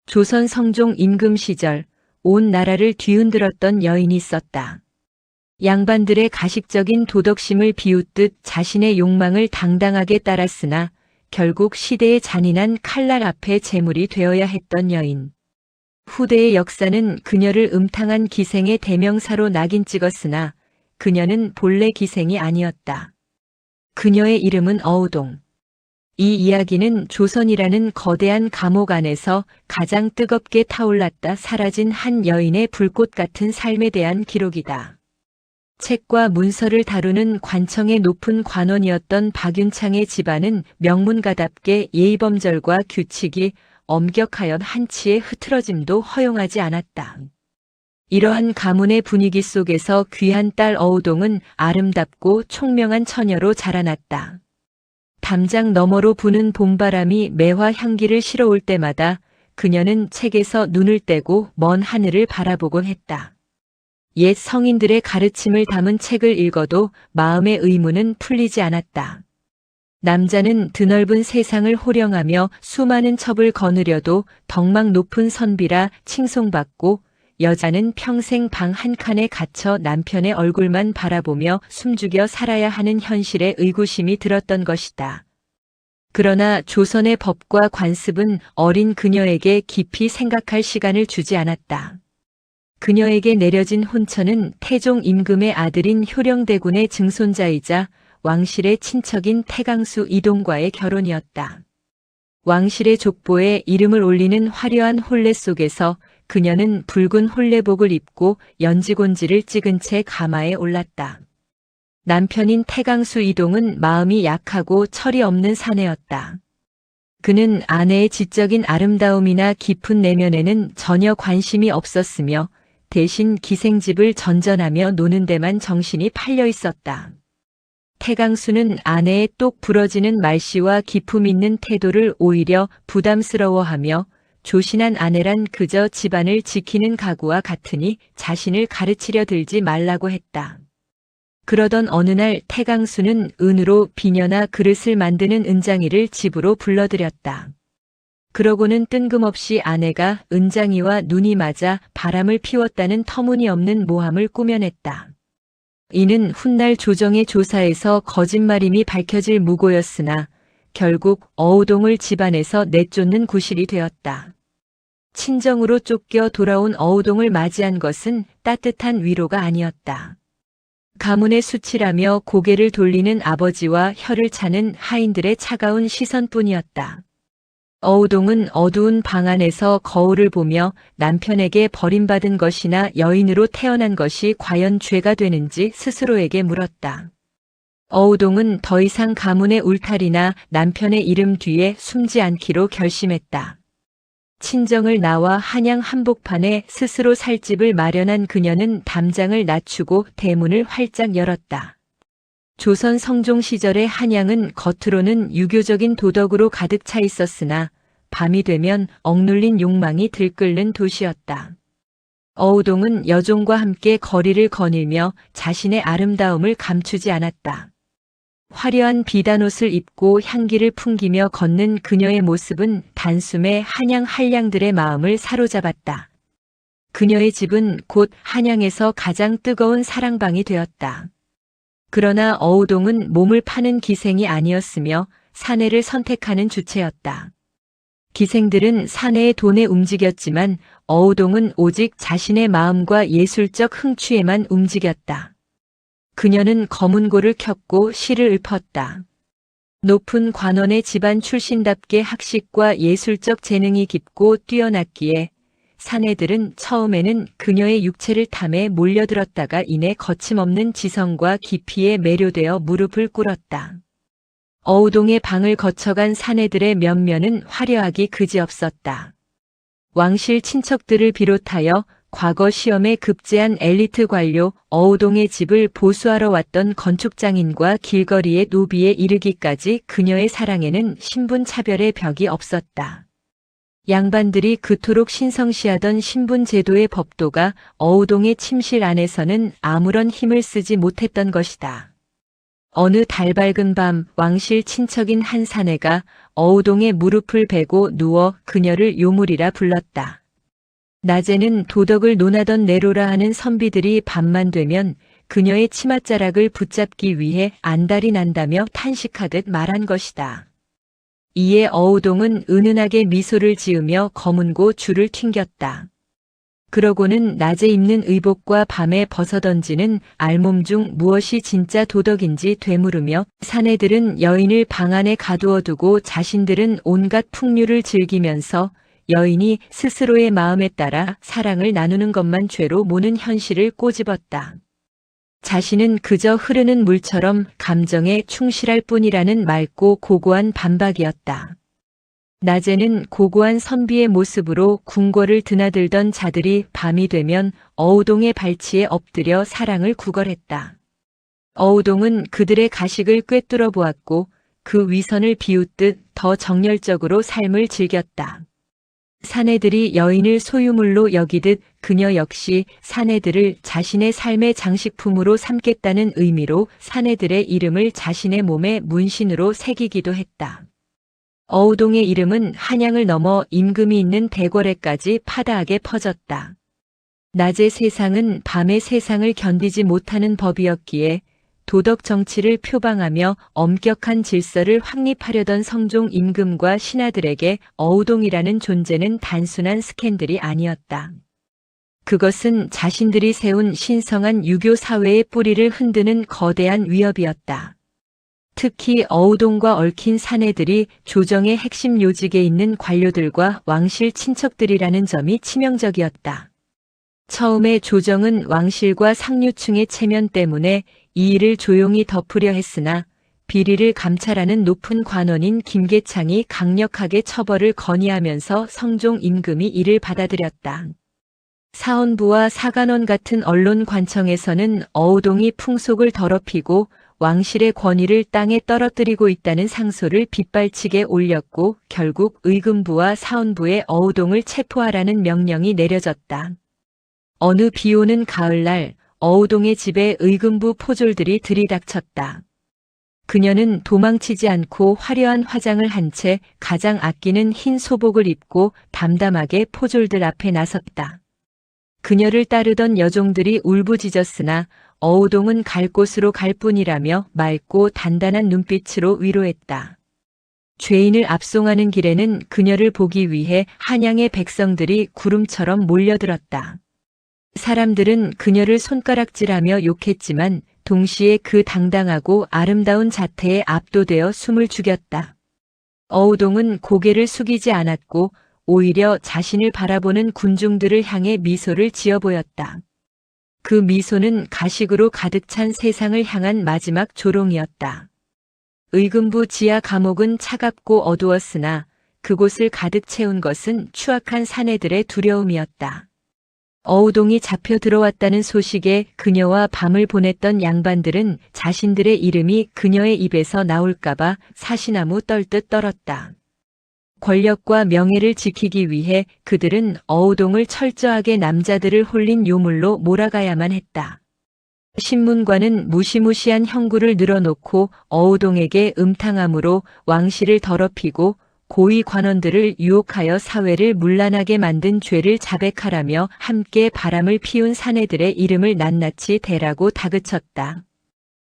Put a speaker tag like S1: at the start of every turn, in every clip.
S1: 조선 성종 임금 시절 온 나라를 뒤흔들었던 여인이 있었다. 양반들의 가식적인 도덕심을 비웃듯 자신의 욕망을 당당하게 따랐으나 결국 시대의 잔인한 칼날 앞에 제물이 되어야 했던 여인. 후대의 역사는 그녀를 음탕한 기생의 대명사로 낙인 찍었으나 그녀는 본래 기생이 아니었다. 그녀의 이름은 어우동. 이 이야기는 조선이라는 거대한 감옥 안에서 가장 뜨겁게 타올랐다 사라진 한 여인의 불꽃 같은 삶에 대한 기록이다. 책과 문서를 다루는 관청의 높은 관원이었던 박윤창의 집안은 명문가답게 예의범절과 규칙이 엄격하여 한치의 흐트러짐도 허용하지 않았다. 이러한 가문의 분위기 속에서 귀한 딸 어우동은 아름답고 총명한 처녀로 자라났다. 담장 너머로 부는 봄바람이 매화 향기를 실어올 때마다 그녀는 책에서 눈을 떼고 먼 하늘을 바라보곤 했다. 옛 성인들의 가르침을 담은 책을 읽어도 마음의 의문은 풀리지 않았다. 남자는 드넓은 세상을 호령하며 수많은 첩을 거느려도 덕망 높은 선비라 칭송받고 여자는 평생 방 한 칸에 갇혀 남편의 얼굴만 바라보며 숨죽여 살아야 하는 현실에 의구심이 들었던 것이다. 그러나 조선의 법과 관습은 어린 그녀에게 깊이 생각할 시간을 주지 않았다. 그녀에게 내려진 혼처는 태종 임금의 아들인 효령대군의 증손자이자 왕실의 친척인 태강수 이동과의 결혼이었다. 왕실의 족보에 이름을 올리는 화려한 혼례 속에서 그녀는 붉은 혼례복을 입고 연지곤지를 찍은 채 가마에 올랐다. 남편인 태강수 이동은 마음이 약하고 철이 없는 사내였다. 그는 아내의 지적인 아름다움이나 깊은 내면에는 전혀 관심이 없었으며 대신 기생집을 전전하며 노는 데만 정신이 팔려 있었다. 태강수는 아내의 똑 부러지는 말씨와 기품 있는 태도를 오히려 부담스러워하며 조신한 아내란 그저 집안을 지키는 가구와 같으니 자신을 가르치려 들지 말라고 했다. 그러던 어느 날 태강수는 은으로 비녀나 그릇을 만드는 은장이를 집으로 불러들였다. 그러고는 뜬금없이 아내가 은장이와 눈이 맞아 바람을 피웠다는 터무니없는 모함을 꾸며냈다. 이는 훗날 조정의 조사에서 거짓말임이 밝혀질 무고였으나 결국 어우동을 집안에서 내쫓는 구실이 되었다. 친정으로 쫓겨 돌아온 어우동을 맞이한 것은 따뜻한 위로가 아니었다. 가문의 수치라며 고개를 돌리는 아버지와 혀를 차는 하인들의 차가운 시선뿐이었다. 어우동은 어두운 방 안에서 거울을 보며 남편에게 버림받은 것이나 여인으로 태어난 것이 과연 죄가 되는지 스스로에게 물었다. 어우동은 더 이상 가문의 울타리나 남편의 이름 뒤에 숨지 않기로 결심했다. 친정을 나와 한양 한복판에 스스로 살 집을 마련한 그녀는 담장을 낮추고 대문을 활짝 열었다. 조선 성종 시절의 한양은 겉으로는 유교적인 도덕으로 가득 차 있었으나 밤이 되면 억눌린 욕망이 들끓는 도시였다. 어우동은 여종과 함께 거리를 거닐며 자신의 아름다움을 감추지 않았다. 화려한 비단옷을 입고 향기를 풍기며 걷는 그녀의 모습은 단숨에 한양 한량들의 마음을 사로잡았다. 그녀의 집은 곧 한양에서 가장 뜨거운 사랑방이 되었다. 그러나 어우동은 몸을 파는 기생이 아니었으며 사내를 선택하는 주체였다. 기생들은 사내의 돈에 움직였지만 어우동은 오직 자신의 마음과 예술적 흥취에만 움직였다. 그녀는 검은고를 켰고 시를 읊었다. 높은 관원의 집안 출신답게 학식과 예술적 재능이 깊고 뛰어났기에 사내들은 처음에는 그녀의 육체를 탐해 몰려들었다가 이내 거침없는 지성과 깊이에 매료되어 무릎을 꿇었다. 어우동의 방을 거쳐간 사내들의 면면은 화려하기 그지없었다. 왕실 친척들을 비롯하여 과거 시험에 급제한 엘리트 관료 어우동의 집을 보수하러 왔던 건축장인과 길거리의 노비에 이르기까지 그녀의 사랑에는 신분차별의 벽이 없었다. 양반들이 그토록 신성시하던 신분제도의 법도가 어우동의 침실 안에서는 아무런 힘을 쓰지 못했던 것이다. 어느 달 밝은 밤 왕실 친척인 한 사내가 어우동의 무릎을 베고 누워 그녀를 요물이라 불렀다. 낮에는 도덕을 논하던 네로라 하는 선비들이 밤만 되면 그녀의 치맛자락을 붙잡기 위해 안달이 난다며 탄식하듯 말한 것이다. 이에 어우동은 은은하게 미소를 지으며 검은고 줄을 튕겼다. 그러고는 낮에 입는 의복과 밤에 벗어던지는 알몸 중 무엇이 진짜 도덕인지 되물으며 사내들은 여인을 방 안에 가두어 두고 자신들은 온갖 풍류를 즐기면서 여인이 스스로의 마음에 따라 사랑을 나누는 것만 죄로 모는 현실을 꼬집었다. 자신은 그저 흐르는 물처럼 감정에 충실할 뿐이라는 맑고 고고한 반박이었다. 낮에는 고고한 선비의 모습으로 궁궐을 드나들던 자들이 밤이 되면 어우동의 발치에 엎드려 사랑을 구걸했다. 어우동은 그들의 가식을 꿰뚫어 보았고 그 위선을 비웃듯 더 정열적으로 삶을 즐겼다. 사내들이 여인을 소유물로 여기듯 그녀 역시 사내들을 자신의 삶의 장식품으로 삼겠다는 의미로 사내들의 이름을 자신의 몸에 문신으로 새기기도 했다. 어우동의 이름은 한양을 넘어 임금이 있는 대궐에까지 파다하게 퍼졌다. 낮의 세상은 밤의 세상을 견디지 못하는 법이었기에 도덕 정치를 표방하며 엄격한 질서를 확립하려던 성종 임금과 신하들에게 어우동이라는 존재는 단순한 스캔들이 아니었다. 그것은 자신들이 세운 신성한 유교 사회의 뿌리를 흔드는 거대한 위협이었다. 특히 어우동과 얽힌 사내들이 조정의 핵심 요직에 있는 관료들과 왕실 친척들이라는 점이 치명적이었다. 처음에 조정은 왕실과 상류층의 체면 때문에 이 일을 조용히 덮으려 했으나 비리를 감찰하는 높은 관원인 김계창이 강력하게 처벌을 건의하면서 성종 임금이 이를 받아들였다. 사헌부와 사간원 같은 언론 관청에서는 어우동이 풍속을 더럽히고 왕실의 권위를 땅에 떨어뜨리고 있다는 상소를 빗발치게 올렸고 결국 의금부와 사헌부에 어우동을 체포하라는 명령이 내려졌다. 어느 비오는 가을날 어우동의 집에 의금부 포졸들이 들이닥쳤다. 그녀는 도망치지 않고 화려한 화장을 한 채 가장 아끼는 흰 소복을 입고 담담하게 포졸들 앞에 나섰다. 그녀를 따르던 여종들이 울부짖었으나 어우동은 갈 곳으로 갈 뿐이라며 맑고 단단한 눈빛으로 위로했다. 죄인을 압송하는 길에는 그녀를 보기 위해 한양의 백성들이 구름처럼 몰려들었다. 사람들은 그녀를 손가락질하며 욕했지만 동시에 그 당당하고 아름다운 자태에 압도되어 숨을 죽였다. 어우동은 고개를 숙이지 않았고 오히려 자신을 바라보는 군중들을 향해 미소를 지어 보였다. 그 미소는 가식으로 가득 찬 세상을 향한 마지막 조롱이었다. 의금부 지하 감옥은 차갑고 어두웠으나 그곳을 가득 채운 것은 추악한 사내들의 두려움이었다. 어우동이 잡혀 들어왔다는 소식에 그녀와 밤을 보냈던 양반들은 자신들의 이름이 그녀의 입에서 나올까봐 사시나무 떨듯 떨었다. 권력과 명예를 지키기 위해 그들은 어우동을 철저하게 남자들을 홀린 요물로 몰아가야만 했다. 신문관은 무시무시한 형구를 늘어놓고 어우동에게 음탕함으로 왕실을 더럽히고 고위 관원들을 유혹하여 사회를 문란하게 만든 죄를 자백하라며 함께 바람을 피운 사내들의 이름을 낱낱이 대라고 다그쳤다.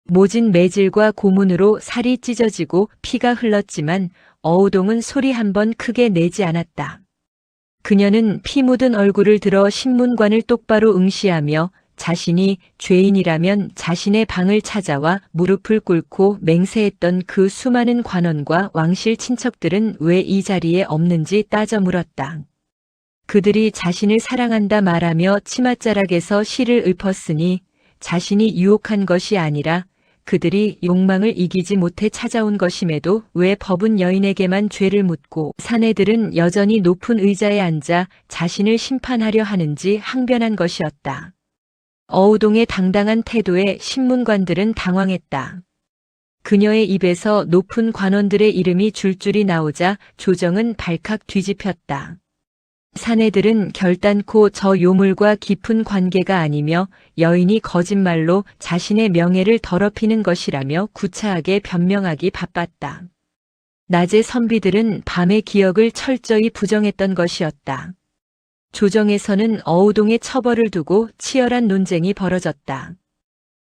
S1: 모진 매질과 고문으로 살이 찢어지고 피가 흘렀지만 어우동은 소리 한 번 크게 내지 않았다. 그녀는 피 묻은 얼굴을 들어 신문관을 똑바로 응시하며 자신이 죄인이라면 자신의 방을 찾아와 무릎을 꿇고 맹세했던 그 수많은 관원과 왕실 친척들은 왜 이 자리에 없는지 따져 물었다. 그들이 자신을 사랑한다 말하며 치맛자락에서 실을 읊었으니 자신이 유혹한 것이 아니라 그들이 욕망을 이기지 못해 찾아온 것임에도 왜 법은 여인에게만 죄를 묻고 사내들은 여전히 높은 의자에 앉아 자신을 심판하려 하는지 항변한 것이었다. 어우동의 당당한 태도에 신문관들은 당황했다. 그녀의 입에서 높은 관원들의 이름이 줄줄이 나오자 조정은 발칵 뒤집혔다. 사내들은 결단코 저 요물과 깊은 관계가 아니며 여인이 거짓말로 자신의 명예를 더럽히는 것이라며 구차하게 변명하기 바빴다. 낮의 선비들은 밤의 기억을 철저히 부정했던 것이었다. 조정에서는 어우동의 처벌을 두고 치열한 논쟁이 벌어졌다.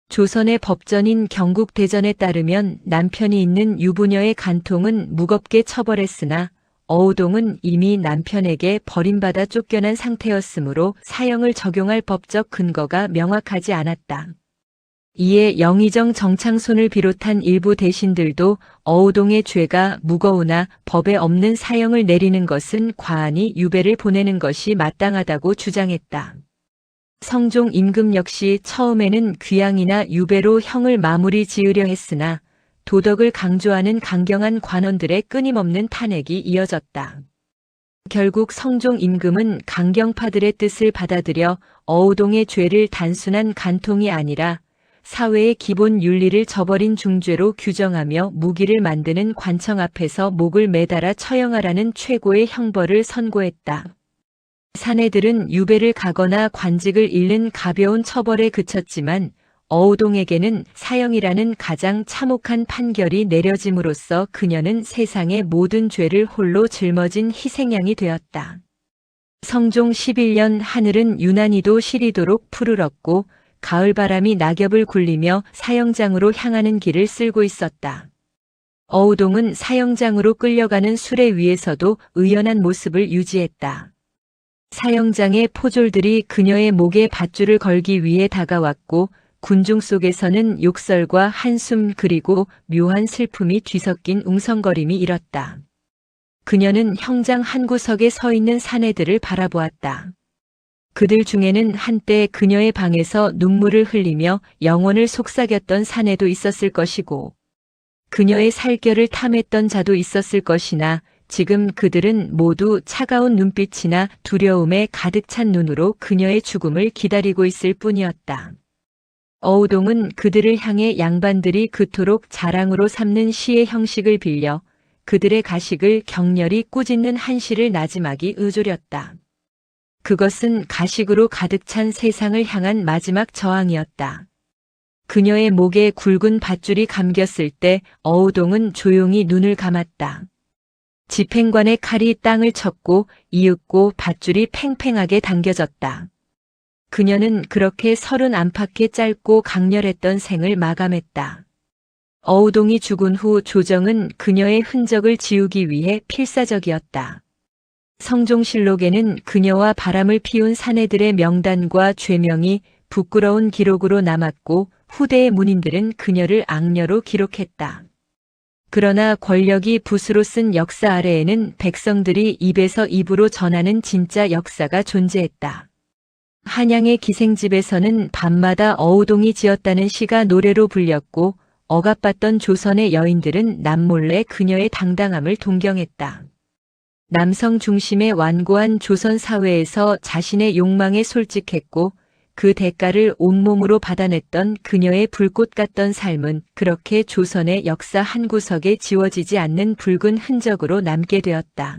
S1: 조선의 법전인 경국대전에 따르면 남편이 있는 유부녀의 간통은 무겁게 처벌했으나 어우동은 이미 남편에게 버림받아 쫓겨난 상태였으므로 사형을 적용할 법적 근거가 명확하지 않았다. 이에 영의정 정창손을 비롯한 일부 대신들도 어우동의 죄가 무거우나 법에 없는 사형을 내리는 것은 과한이 유배를 보내는 것이 마땅하다고 주장했다. 성종 임금 역시 처음에는 귀양이나 유배로 형을 마무리 지으려 했으나 도덕을 강조하는 강경한 관원들의 끊임없는 탄핵이 이어졌다. 결국 성종 임금은 강경파들의 뜻을 받아들여 어우동의 죄를 단순한 간통이 아니라 사회의 기본 윤리를 저버린 중죄로 규정하며 무기를 만드는 관청 앞에서 목을 매달아 처형하라는 최고의 형벌을 선고했다. 사내들은 유배를 가거나 관직을 잃는 가벼운 처벌에 그쳤지만 어우동에게는 사형이라는 가장 참혹한 판결이 내려짐으로써 그녀는 세상의 모든 죄를 홀로 짊어진 희생양이 되었다. 성종 11년 하늘은 유난히도 시리도록 푸르렀고 가을바람이 낙엽을 굴리며 사형장으로 향하는 길을 쓸고 있었다. 어우동은 사형장으로 끌려가는 수레 위에서도 의연한 모습을 유지했다. 사형장의 포졸들이 그녀의 목에 밧줄을 걸기 위해 다가왔고 군중 속에서는 욕설과 한숨 그리고 묘한 슬픔이 뒤섞인 웅성거림이 일었다. 그녀는 형장 한 구석에 서 있는 사내들을 바라보았다. 그들 중에는 한때 그녀의 방에서 눈물을 흘리며 영혼을 속삭였던 사내도 있었을 것이고 그녀의 살결을 탐했던 자도 있었을 것이나 지금 그들은 모두 차가운 눈빛이나 두려움에 가득 찬 눈으로 그녀의 죽음을 기다리고 있을 뿐이었다. 어우동은 그들을 향해 양반들이 그토록 자랑으로 삼는 시의 형식을 빌려 그들의 가식을 격렬히 꾸짖는 한 시를 나지막이 의조렸다. 그것은 가식으로 가득 찬 세상을 향한 마지막 저항이었다. 그녀의 목에 굵은 밧줄이 감겼을 때 어우동은 조용히 눈을 감았다. 집행관의 칼이 땅을 쳤고 이윽고 밧줄이 팽팽하게 당겨졌다. 그녀는 그렇게 30 안팎의 짧고 강렬했던 생을 마감했다. 어우동이 죽은 후 조정은 그녀의 흔적을 지우기 위해 필사적이었다. 성종실록에는 그녀와 바람을 피운 사내들의 명단과 죄명이 부끄러운 기록으로 남았고 후대의 문인들은 그녀를 악녀로 기록했다. 그러나 권력이 붓으로 쓴 역사 아래에는 백성들이 입에서 입으로 전하는 진짜 역사가 존재했다. 한양의 기생집에서는 밤마다 어우동이 지었다는 시가 노래로 불렸고 억압받던 조선의 여인들은 남몰래 그녀의 당당함을 동경했다. 남성 중심의 완고한 조선 사회에서 자신의 욕망에 솔직했고 그 대가를 온몸으로 받아냈던 그녀의 불꽃 같던 삶은 그렇게 조선의 역사 한 구석에 지워지지 않는 붉은 흔적으로 남게 되었다.